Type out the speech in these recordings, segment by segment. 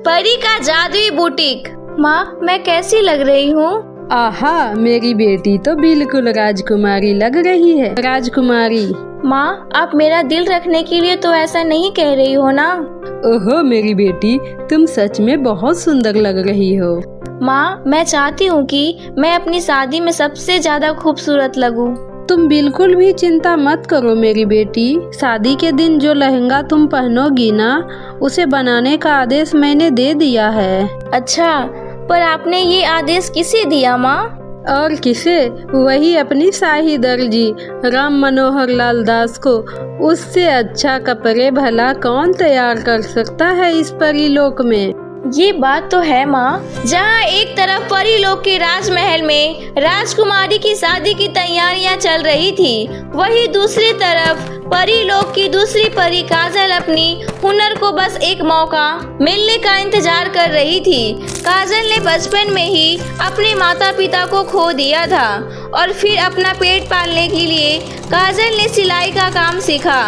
परी का जादुई बुटीक। माँ, मैं कैसी लग रही हूँ? आहा, मेरी बेटी तो बिल्कुल राजकुमारी लग रही है। राजकुमारी। माँ, आप मेरा दिल रखने के लिए तो ऐसा नहीं कह रही हो ना? ओहो मेरी बेटी, तुम सच में बहुत सुंदर लग रही हो। माँ, मैं चाहती हूँ कि मैं अपनी शादी में सबसे ज्यादा खूबसूरत लगूं। तुम बिल्कुल भी चिंता मत करो मेरी बेटी। शादी के दिन जो लहंगा तुम पहनोगी ना, उसे बनाने का आदेश मैंने दे दिया है। अच्छा, पर आपने ये आदेश किसे दिया माँ? और किसे? वही अपनी शाही दर्जी राम मनोहर लाल दास को। उससे अच्छा कपड़े भला कौन तैयार कर सकता है इस परीलोक में। ये बात तो है माँ, जहाँ एक तरफ परीलोक के राजमहल में राजकुमारी की शादी की तैयारियाँ चल रही थी, वहीं दूसरी तरफ परीलोक की दूसरी परी काजल अपनी हुनर को बस एक मौका मिलने का इंतजार कर रही थी। काजल ने बचपन में ही अपने माता पिता को खो दिया था और फिर अपना पेट पालने के लिए काजल ने सिलाई का काम सीखा।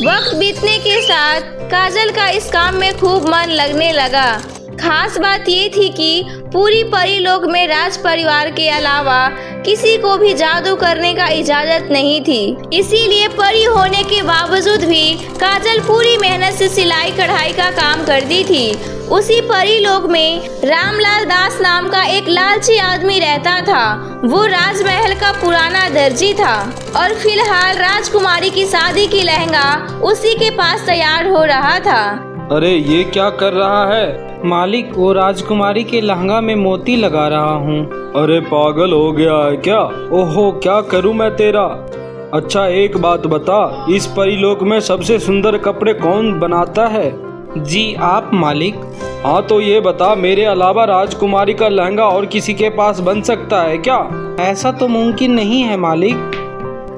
वक्त बीतने के साथ काजल का इस काम में खूब मन लगने लगा। खास बात ये थी कि पूरी परीलोक में राज परिवार के अलावा किसी को भी जादू करने का इजाजत नहीं थी। इसीलिए परी होने के बावजूद भी काजल पूरी मेहनत से सिलाई कढ़ाई का काम करती थी। उसी परीलोक में रामलाल दास नाम का एक लालची आदमी रहता था। वो राजमहल का पुराना दर्जी था और फिलहाल राजकुमारी की शादी की लहंगा उसी के पास तैयार हो रहा था। अरे ये क्या कर रहा है? मालिक, वो राजकुमारी के लहंगा में मोती लगा रहा हूँ। अरे पागल हो गया है क्या? ओहो, क्या करूँ मैं तेरा? अच्छा एक बात बता, इस परीलोक में सबसे सुंदर कपड़े कौन बनाता है? जी आप मालिक। हाँ तो ये बता, मेरे अलावा राजकुमारी का लहंगा और किसी के पास बन सकता है क्या? ऐसा तो मुमकिन नहीं है मालिक।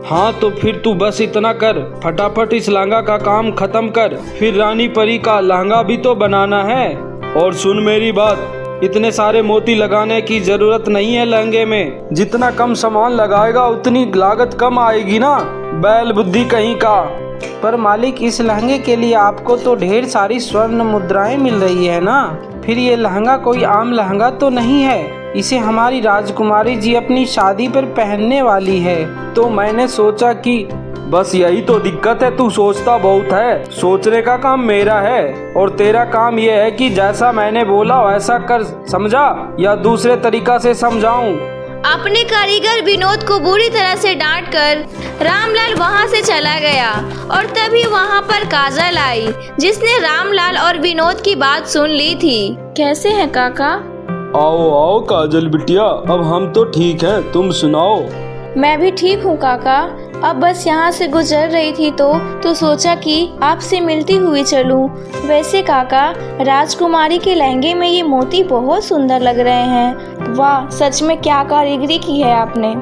हाँ तो फिर तू बस इतना कर, फटाफट इस लहंगा का काम खत्म कर, फिर रानी परी का लहंगा भी तो बनाना है। और सुन मेरी बात, इतने सारे मोती लगाने की जरूरत नहीं है लहंगे में। जितना कम सामान लगाएगा उतनी लागत कम आएगी ना, बैल बुद्धि कहीं का। पर मालिक, इस लहंगे के लिए आपको तो ढेर सारी स्वर्ण मुद्राएं मिल रही है ना। फिर ये लहंगा कोई आम लहंगा तो नहीं है, इसे हमारी राजकुमारी जी अपनी शादी पर पहनने वाली है। तो मैंने सोचा कि बस यही तो दिक्कत है, तू सोचता बहुत है। सोचने का काम मेरा है और तेरा काम ये है कि जैसा मैंने बोला वैसा कर, समझा? या दूसरे तरीका से समझाऊं? अपने कारीगर विनोद को बुरी तरह से डांटकर रामलाल वहां से चला गया और तभी वहां पर काजल आई, जिसने रामलाल और विनोद की बात सुन ली थी। कैसे हैं काका? आओ आओ काजल बिटिया, अब हम तो ठीक हैं, तुम सुनाओ। मैं भी ठीक हूँ काका। अब बस यहाँ से गुजर रही थी तो सोचा कि आपसे मिलती हुई चलूं। वैसे काका, राजकुमारी के लहंगे में ये मोती बहुत सुंदर लग रहे हैं। वाह, सच में क्या कारीगरी की है आपने।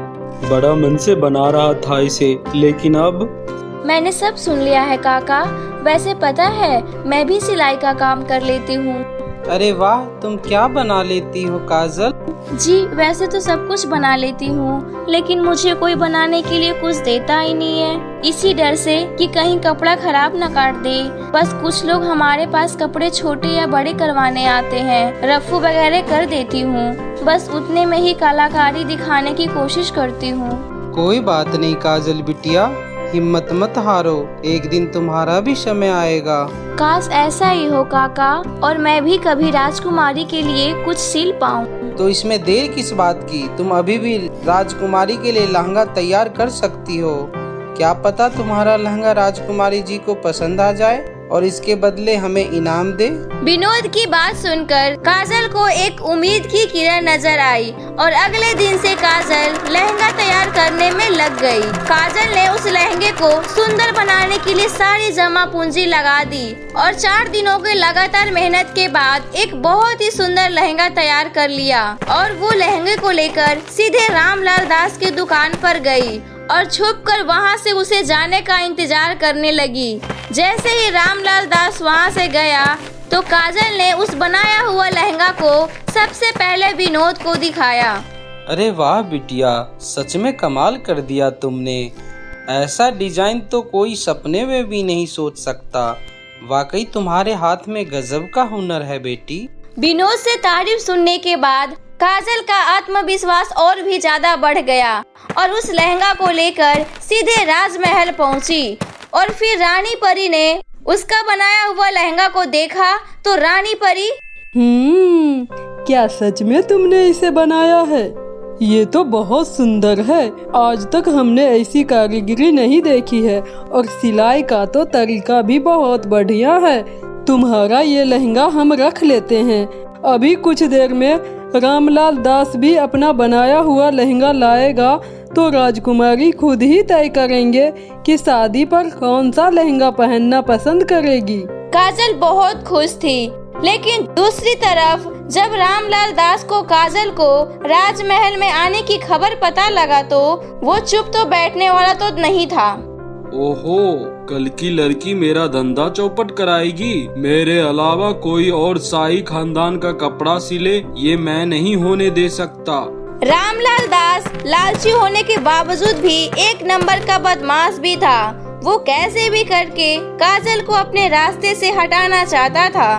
बड़ा मन से बना रहा था इसे, लेकिन अब मैंने सब सुन लिया है काका। वैसे पता है, मैं भी सिलाई का काम कर लेती हूँ। अरे वाह, तुम क्या बना लेती हो काजल? जी वैसे तो सब कुछ बना लेती हूँ, लेकिन मुझे कोई बनाने के लिए कुछ देता ही नहीं है। इसी डर से कि कहीं कपड़ा खराब न काट दे। बस कुछ लोग हमारे पास कपड़े छोटे या बड़े करवाने आते हैं, रफू वगैरह कर देती हूँ। बस उतने में ही कलाकारी दिखाने की कोशिश करती हूँ। कोई बात नहीं काजल बिटिया, हिम्मत मत हारो, एक दिन तुम्हारा भी समय आएगा। काश ऐसा ही हो काका, और मैं भी कभी राजकुमारी के लिए कुछ सिल पाऊँ। तो इसमें देर किस बात की? तुम अभी भी राजकुमारी के लिए लहंगा तैयार कर सकती हो। क्या पता तुम्हारा लहंगा राजकुमारी जी को पसंद आ जाए और इसके बदले हमें इनाम दे। विनोद की बात सुनकर काजल को एक उम्मीद की किरण नजर आई और अगले दिन से काजल लहंगा तैयार करने में लग गई। काजल ने उस लहंगे को सुंदर बनाने के लिए सारी जमा पूंजी लगा दी और 4 दिनों के लगातार मेहनत के बाद एक बहुत ही सुंदर लहंगा तैयार कर लिया और वो लहंगे को लेकर सीधे रामलाल दास की दुकान पर गई और छुपकर वहां से उसे जाने का इंतजार करने लगी। जैसे ही रामलाल दास वहां से गया तो काजल ने उस बनाया हुआ लहंगा को सबसे पहले विनोद को दिखाया। अरे वाह बिटिया, सच में कमाल कर दिया तुमने। ऐसा डिजाइन तो कोई सपने में भी नहीं सोच सकता। वाकई तुम्हारे हाथ में गजब का हुनर है बेटी। विनोद से तारीफ सुनने के बाद काजल का आत्मविश्वास और भी ज्यादा बढ़ गया और उस लहंगा को लेकर सीधे राजमहल पहुंची। और फिर रानी परी ने उसका बनाया हुआ लहंगा को देखा तो रानी परी, क्या सच में तुमने इसे बनाया है? ये तो बहुत सुंदर है। आज तक हमने ऐसी कारीगरी नहीं देखी है और सिलाई का तो तरीका भी बहुत बढ़िया है। तुम्हारा ये लहंगा हम रख लेते हैं। अभी कुछ देर में रामलाल दास भी अपना बनाया हुआ लहंगा लाएगा तो राजकुमारी खुद ही तय करेंगे कि शादी पर कौन सा लहंगा पहनना पसंद करेगी। काजल बहुत खुश थी, लेकिन दूसरी तरफ जब रामलाल दास को काजल को राजमहल में आने की खबर पता लगा तो वो चुप तो बैठने वाला तो नहीं था। ओहो, कल की लड़की मेरा धंधा चौपट कराएगी। मेरे अलावा कोई और शाही खानदान का कपड़ा सिले, ये मैं नहीं होने दे सकता। रामलाल दास लालची होने के बावजूद भी एक नंबर का बदमाश भी था। वो कैसे भी करके काजल को अपने रास्ते से हटाना चाहता था।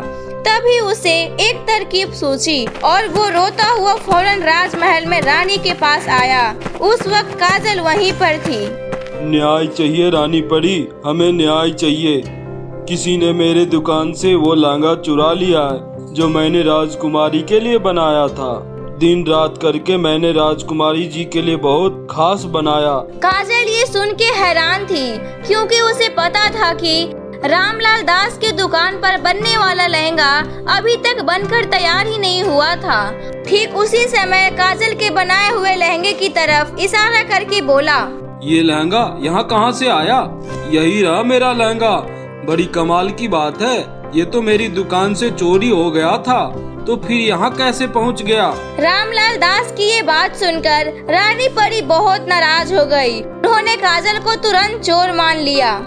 तभी उसे एक तरकीब सूझी और वो रोता हुआ फौरन राजमहल में रानी के पास आया। उस वक्त काजल वहीं पर थी। न्याय चाहिए रानी परी, हमें न्याय चाहिए। किसी ने मेरे दुकान से वो लहंगा चुरा लिया है जो मैंने राजकुमारी के लिए बनाया था। दिन रात करके मैंने राजकुमारी जी के लिए बहुत खास बनाया। काजल ये सुन के हैरान थी, क्योंकि उसे पता था कि रामलाल दास के दुकान पर बनने वाला लहंगा अभी तक बनकर तैयार ही नहीं हुआ था। ठीक उसी समय काजल के बनाए हुए लहंगे की तरफ इशारा करके बोला, ये लहंगा यहाँ कहाँ से आया? यही रहा मेरा लहंगा। बड़ी कमाल की बात है, ये तो मेरी दुकान से चोरी हो गया था, तो फिर यहाँ कैसे पहुँच गया? रामलाल दास की ये बात सुनकर रानी परी बहुत नाराज हो गई। उन्होंने काजल को तुरंत चोर मान लिया।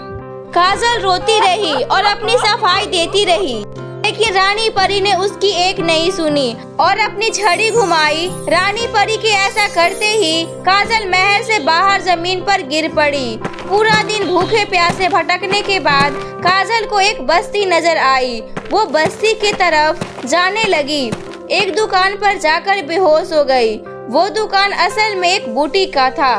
काजल रोती रही और अपनी सफाई देती रही, लेकिन रानी परी ने उसकी एक नहीं सुनी और अपनी छड़ी घुमाई। रानी परी के ऐसा करते ही काजल महल से बाहर जमीन पर गिर पड़ी। पूरा दिन भूखे प्यासे भटकने के बाद काजल को एक बस्ती नजर आई। वो बस्ती की तरफ जाने लगी। एक दुकान पर जाकर बेहोश हो गई। वो दुकान असल में एक बुटीक का था।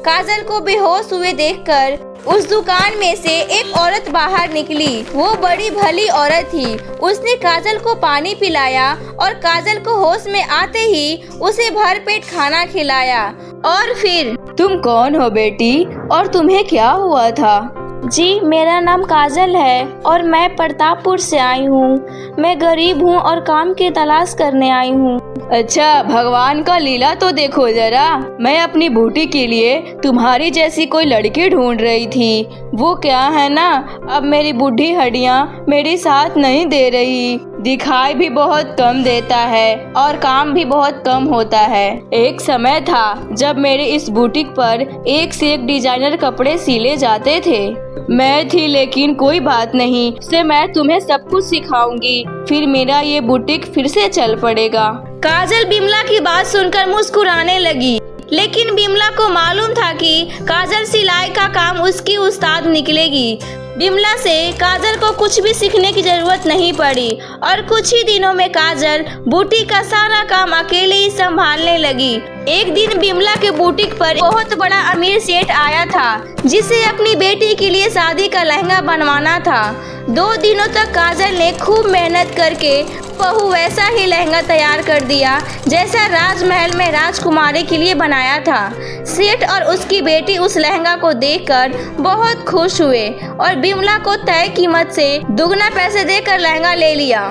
काजल को बेहोश हुए देखकर उस दुकान में से एक औरत बाहर निकली। वो बड़ी भली औरत थी। उसने काजल को पानी पिलाया और काजल को होश में आते ही उसे भरपेट खाना खिलाया। और फिर, तुम कौन हो बेटी और तुम्हें क्या हुआ था? जी, मेरा नाम काजल है और मैं प्रतापपुर से आई हूँ। मैं गरीब हूँ और काम की तलाश करने आई हूँ। अच्छा, भगवान का लीला तो देखो जरा। मैं अपनी बूटी के लिए तुम्हारी जैसी कोई लड़की ढूंढ रही थी। वो क्या है ना, अब मेरी बूढ़ी हड्डियाँ मेरी साथ नहीं दे रही। दिखाई भी बहुत कम देता है और काम भी बहुत कम होता है। एक समय था जब मेरे इस बुटीक पर एक से एक डिजाइनर कपड़े सिले जाते थे। मैं थी, लेकिन कोई बात नहीं, से मैं तुम्हें सब कुछ सिखाऊंगी, फिर मेरा ये बुटीक फिर से चल पड़ेगा। काजल बिमला की बात सुनकर मुस्कुराने लगी, लेकिन बिमला को मालूम था कि काजल सिलाई का काम उसकी उस्ताद निकलेगी। बिमला से काजल को कुछ भी सीखने की जरूरत नहीं पड़ी और कुछ ही दिनों में काजल बुटीक का सारा काम अकेले ही संभालने लगी। एक दिन बिमला के बुटीक पर बहुत बड़ा अमीर सेठ आया था, जिसे अपनी बेटी के लिए शादी का लहंगा बनवाना था। 2 दिनों तक काजल ने खूब मेहनत करके बहू वैसा ही लहंगा तैयार कर दिया जैसा राजमहल में राजकुमारी के लिए बनाया था। सेठ और उसकी बेटी उस लहंगा को देखकर बहुत खुश हुए और बिमला को तय कीमत से दुगना पैसे देकर लहंगा ले लिया।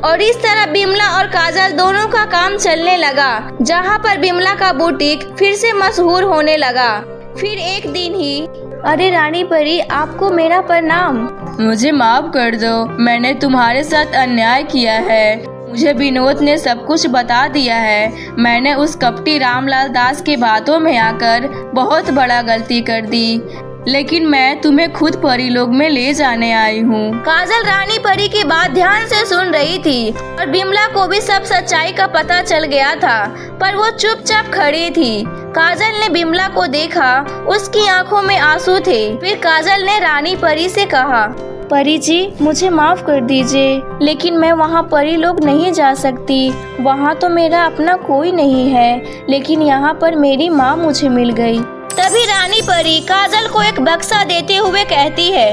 और इस तरह बिमला और काजल दोनों का काम चलने लगा, जहाँ पर बिमला का बुटीक फिर से मशहूर होने लगा। फिर एक दिन ही, अरे रानी परी, आपको मेरा प्रणाम। मुझे माफ कर दो, मैंने तुम्हारे साथ अन्याय किया है। मुझे विनोद ने सब कुछ बता दिया है। मैंने उस कपटी रामलाल दास के बातों में आकर बहुत बड़ा गलती कर दी, लेकिन मैं तुम्हें खुद परीलोक में ले जाने आई हूँ। काजल रानी परी की बात ध्यान से सुन रही थी और बिमला को भी सब सच्चाई का पता चल गया था, पर वो चुपचाप खड़ी थी। काजल ने बिमला को देखा, उसकी आंखों में आंसू थे। फिर काजल ने रानी परी से कहा, परी जी, मुझे माफ कर दीजिए, लेकिन मैं वहाँ परी लोग नहीं जा सकती। वहाँ तो मेरा अपना कोई नहीं है, लेकिन यहाँ पर मेरी माँ मुझे मिल गई। तभी रानी परी काजल को एक बक्सा देते हुए कहती है,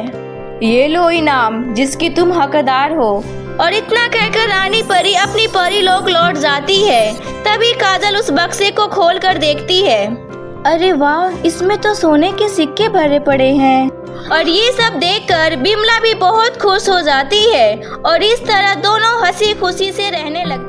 ये लो इनाम जिसकी तुम हकदार हो। और इतना कहकर रानी परी अपनी परी लोग लौट जाती है। तभी काजल उस बक्से को खोल कर देखती है। अरे वाह, इसमें तो सोने के सिक्के भरे पड़े हैं। और ये सब देखकर बिमला भी बहुत खुश हो जाती है और इस तरह दोनों हंसी खुशी से रहने लगती